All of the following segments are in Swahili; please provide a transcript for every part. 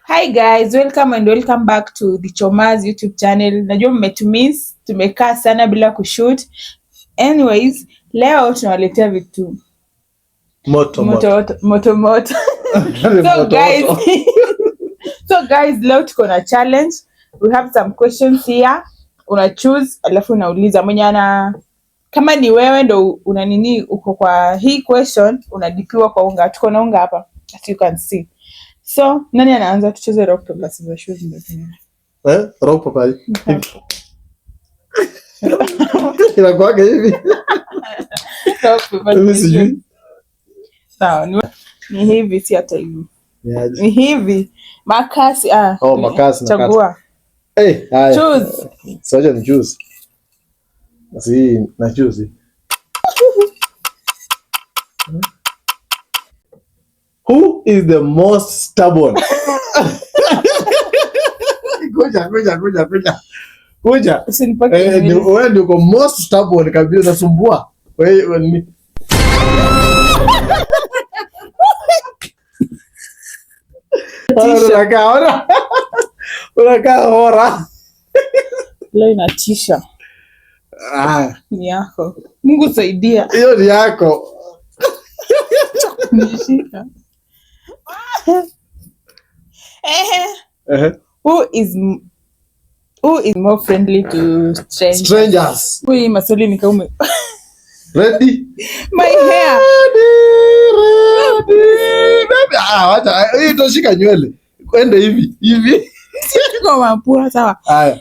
Hi guys, welcome back to the Chomas YouTube channel. Najua mmetumiss, tumekaa sana bila kushoot. Anyways, leo tunawaletea vitu moto. So guys, leo tuko na challenge. We have some questions here. Una choose, alafu unauliza mwenye ana, kama ni wewe ndo una nini uko kwa hii question, unadipiwa kwa unga. Tuko na unga hapa, as you can see. So, nani anaanza? Tucheze rock paper scissors ndio. Rock paper. Inakuwa hivi. Mimi sijui. Sawa, ni hivi, si hata hivi. Ni hivi. Makasi makasi na chagua. Haya. Choose. Soja ni choose. Basi na choose. Who is the most stubborn? Kuja. Wewe ndio uko most stubborn kabisa, unasumbua. Wewe ni unakaa hora. Leo inatisha. Ni yako. Mungu saidia. Hiyo ni yako. Nishika. Who is more friendly to strangers? Hii maswali ni kama ready? My hair. Ready. Wacha hii toshika nywele. Kwenda hivi. Kwa mapua sawa. Haya.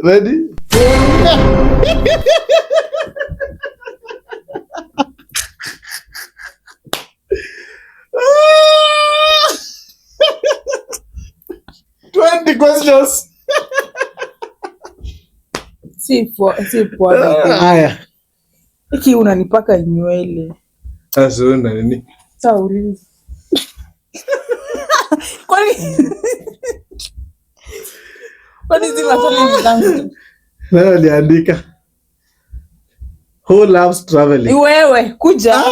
Ready? Questions. Si poa. Haya. Iki unanipaka nywele. Sasa una nini? Sawa uliza. Kwani zima swali zangu. Nani aliandika? Who loves traveling? Wewe kuja.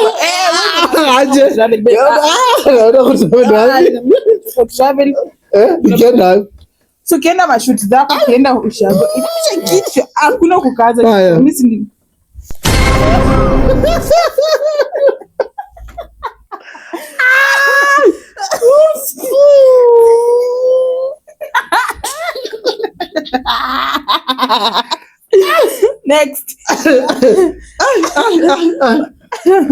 Aje. Travel. Nikienda. So kienda mashoot zako, kienda ushago. Inaisha kitu, hakuna kukaza. Mimi si next.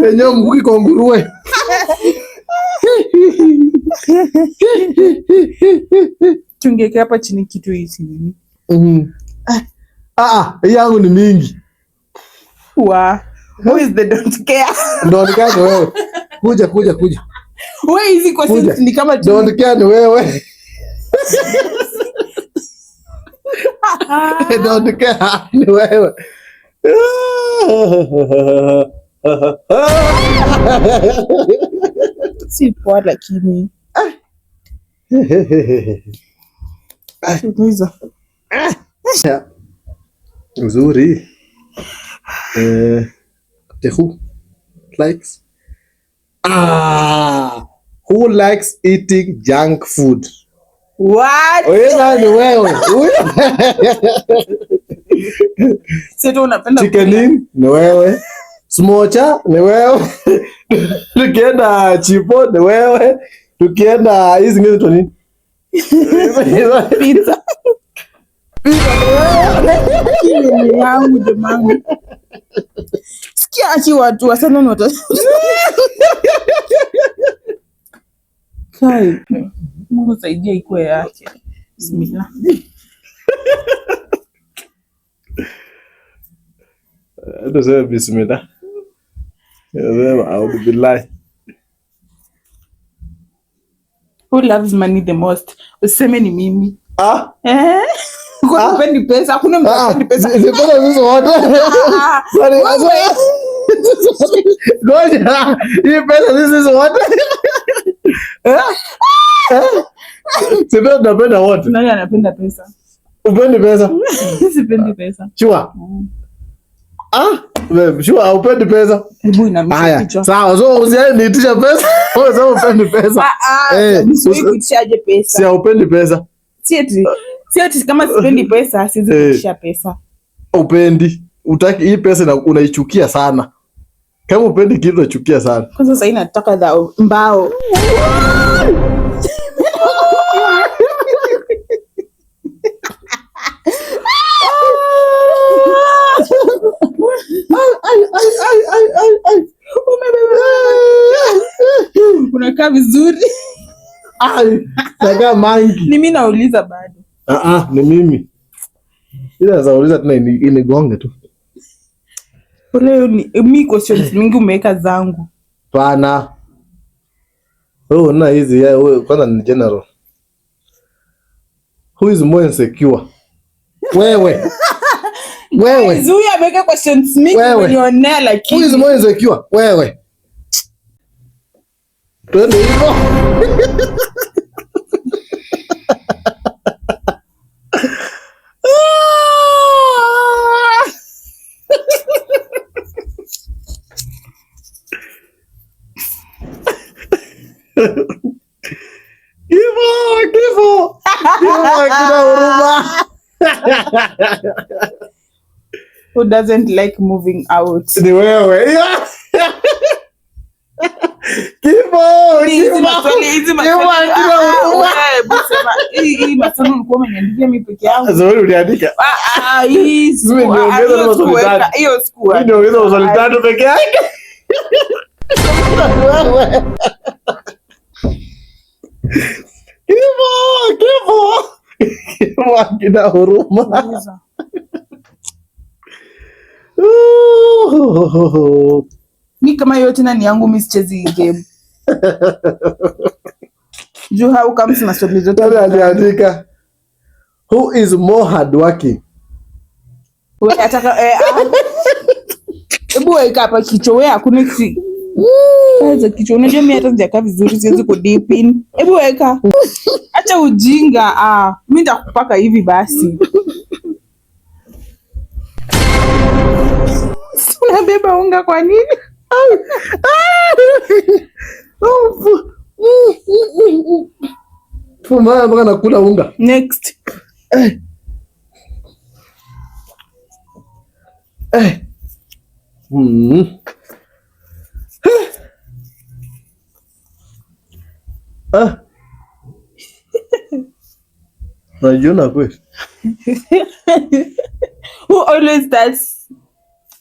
Enyo mkuki kwa nguruwe. Tungeke hapa chini kitu hizi nini? Hii yangu ni mingi. Who is the don't care? Don't care ni wewe. Kuja. Wewe hizi kwa sisi ni kama don't care ni wewe. Don't care ni wewe. Si poa lakini. Uzuri. Who likes? Who likes eating junk food? What? Wewe ni wewe. Sio unapenda chicken ni wewe. Smocha ni wewe. Tukienda chipo ni wewe. Tukienda hizi zingine tu nini? Pizza. Ni yangu jamani. Sikia achi watu wasana nota. Kai. Mungu saidia ikuwe yake. Bismillah. Ndio sema bismillah. Ndio audu billahi. Who loves money the most? Useme ni mimi. Kwa kupendi pesa, hakuna mtu anapendi pesa. Sipenda sisi wote. Sorry. Ngoja. Hii pesa sisi wote. Sipenda wote. Nani anapenda pesa? Upendi pesa? Sipendi pesa. Chua. Wewe sure haupendi pesa? Hebu inamisha kichwa. Sawa, so usiniitisha pesa. Wewe sasa upendi pesa. Usiitishaje pesa? Si haupendi pesa. Si eti kama sipendi pesa, siwezi kuitisha pesa. Upendi. Utaki hii pesa na unaichukia sana. Kama upendi kitu unachukia sana. Kwanza sasa nataka mbao. Unakaa vizuri. Nakaa mangi. Ni mimi nauliza bado. Ni mimi. Ila nauliza tena inigonge tu. Leo mimi questions mingi umeweka zangu. Pana. Na hizi wewe kwanza ni general. Who is more insecure? Wewe. Zuia ameweka questions mingi unionea lakini. Who is more insecure? Wewe. Twende hivyo. Kifo. Hakuna huruma. Who doesn't like moving out? Ni wewe. Kifo. Hizi maswali. Hii maswali ulikuwa umeniandikia mimi peke yangu. Zoe uliandika. Hii hiyo siku. Mimi ndio hizo maswali 3 peke yake. Wewe. Kifo hakina huruma. Mimi kama yote na ni yangu mimi sichezi game. Juu how comes maswali zote aliandika who is more hardworking? Wewe ataka hebu weka hapa kichwa wewe hakuna kitu. Kaza kichwa unajua mimi hata sijakaa vizuri siwezi ku deep in. Hebu weka. Acha ujinga. Mimi nitakupaka hivi basi. Unabeba unga kwa nini? Mbona mpaka nakula unga? Next. Najiona kweli. Who always starts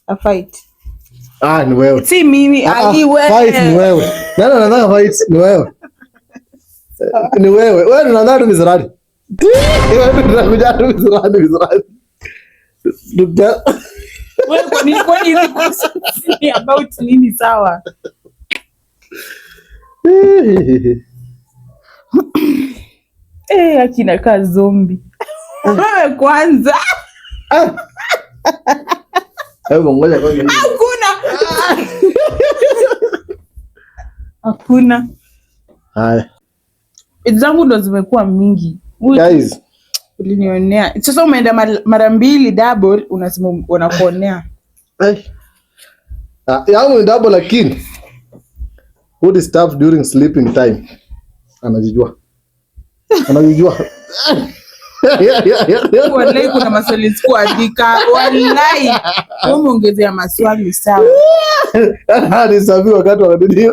a fight? Ni wewe. Si mimi, ni wewe. Fight ni wewe. Nani anataka fight? Ni wewe. Ni wewe. Wewe unadhani ni Ziradi. Wewe unakuja tu Ziradi. Wewe kwa nini ni about nini sawa? Akina ka zombie. Wewe kwanza. Hebu ngoja kwanza. Hakuna. Haya. Zangu ndo zimekuwa mingi. Guys, ulinionea. Sasa umeenda mara 2 double unasema unakuonea. Yangu ni double lakini who disturb during sleeping time? Anajijua. Wallahi kuna maswali sikuandika. Wallahi. Umeongezea maswali sawa. Ni sababu wakati wa nini?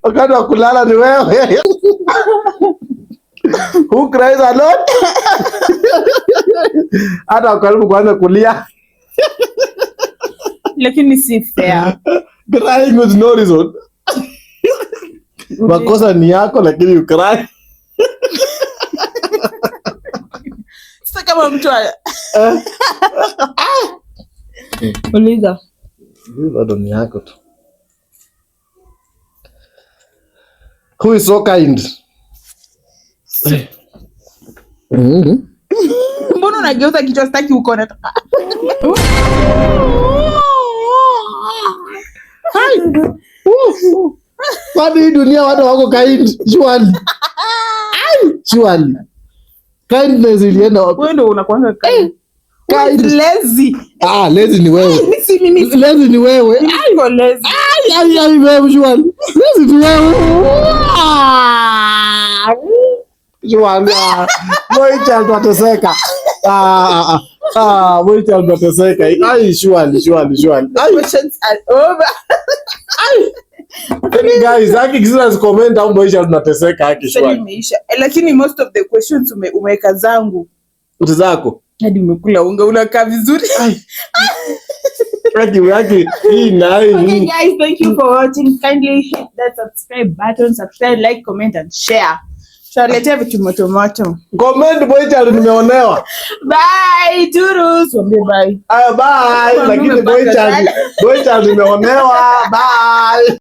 Wakati wa kulala ni wewe. Who cries a lot? Hata karibu kuanza kulia. Lakini si fair. Crying with no reason. Makosa ni yako lakini you cry. Sasa kama mtu uliza. Bado ni yako tu. Who is so kind? Mbona unageuza kichwa sitaki uko na Kwani dunia watu wako kind? Surely. Kindness ilienda wapi? Wewe ndio unakuanga kind. Lazy. Lazy ni wewe. Lazy ni wewe. Niko lazy. Wewe Shwali. Lazy ni wewe. Shwali. Boy child wateseka. Boy child wateseka. Shwali. Questions are over. Guys, haki kisa comment au boy child tunateseka haki Shwali. Imeisha. Lakini most of the questions umeweka zangu. Zako. Hadi umekula unga unakaa vizuri. Okay guys, thank you for watching. Kindly hit that subscribe button, like, comment and share. Tutaletea vitu moto moto. Comment boy child nimeonewa. Bye, Turus. Wambie bye. Bye. Lakini boy child nimeonewa. Bye.